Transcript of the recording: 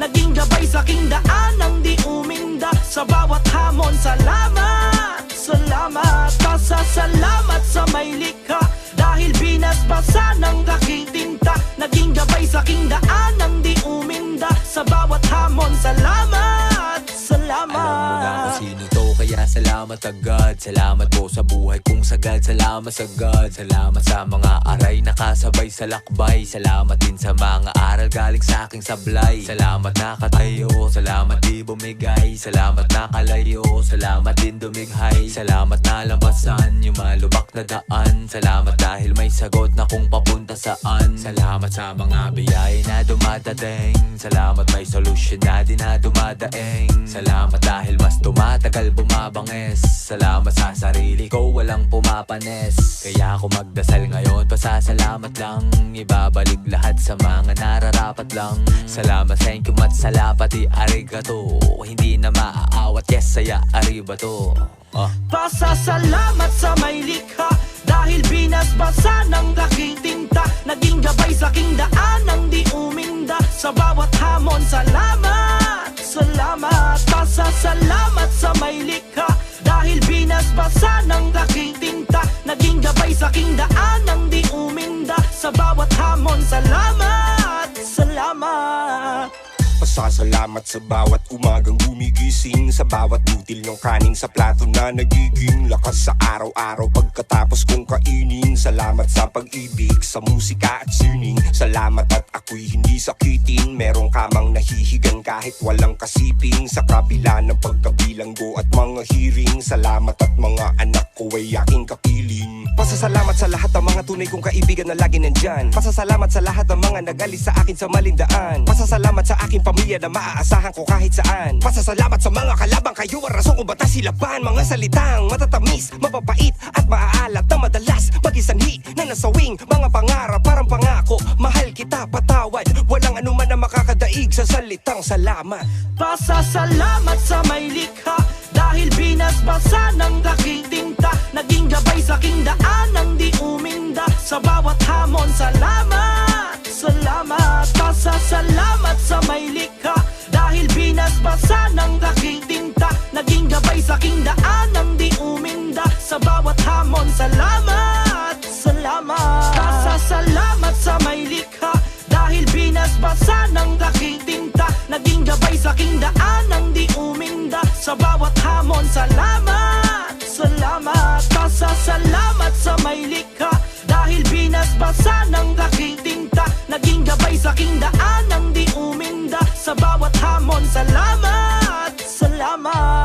naging gabay sa aking daan nang di uminda. Sa bawat hamon, salamat, salamat. Pasasalamat sa may likha, dahil binasbasa ng aking tinta, naging gabay sa aking daan nang di uminda. Sa bawat hamon, salamat, salamat. Alam mo na kung sino to, kaya salamat agad. Salamat po sa buhay kong sagad, salamat sagad. Salamat sa mga aray nakasabay sa lakbay. Salamat din sa mga aral galing sa aking sablay. Salamat nakatayo, salamat di bumigay. Salamat nakalayo, salamat din dumighay. Salamat na lampasan yung malubak na daan. Salamat dahil may sagot na kung papunta saan. Salamat sa mga biyaya na dumadating. Salamat may solusyon na di na dumadaing. Salamat dahil mas tumatagal bumabangis. Salamat sa sarili ko walang pumapanes. Kaya ako magdasal ngayon, pasasalamat lang. Ibabalik lahat sa mga nararapat lang. Salamat, thank you, mat salapati, arigato. Hindi na maaawat, yes, saya, aribato. Pasasalamat sa may likha, dahil binasbasa ng aking tinta, naging gabay sa aking daan nang di uminda. Sa bawat hamon, salamat, salamat. Pasasalamat sa may likha, dahil binasbasa ng aking tinta, naging gabay sa aking daan nang di uminda. Sa bawat hamon, salamat, salamat. Pasasalamat sa bawat umagang gumigising, sa bawat butil ng kanin sa plato na nagiging lakas sa araw-araw pagkatapos kong kainin. Salamat sa pag-ibig, sa musika at sining. Salamat at ako'y hindi sakitin. Merong kamang nahihigan kahit walang kasiping. Sa kabila ng pagkabilanggo at mga hiring. Salamat at mga anak ko ay aking kapiling. Pasasalamat sa lahat ng mga tunay kong kaibigan na lagi nandyan. Pasasalamat sa lahat ng mga nag-alis sa akin sa malindaan. Pasasalamat sa aking pamilya na maaasahan ko kahit saan. Pasasalamat sa mga kalabang, kayo ang rason kung ba't silaban. Mga salitang matatamis, mapapait at maaalat na madalas magisanhi na nasawing mga pangarap. Parang pangako, mahal kita, patawad. Walang anuman na makakadaig sa salitang salamat. Pasasalamat sa may likha, dahil binasbasa ng aking tinta, naging gabay sa aking daan nang di uminda. Sa bawat hamon, salamat, salamat. Pasasalamat sa may likha, dahil binasbasa ng aking tinta, naging gabay sa aking daan nang di uminda. Sa bawat hamon, salamat, salamat. Pasasalamat sa may likha, dahil binasbasa ng aking tinta, naging gabay sa aking daan nang di uminda. Sa bawat hamon, salamat, salamat. Pasasalamat sa may likha, dahil binasbasa ng aking tinta, naging gabay sa aking daan nang di uminda. Sa bawat hamon, salamat, salamat.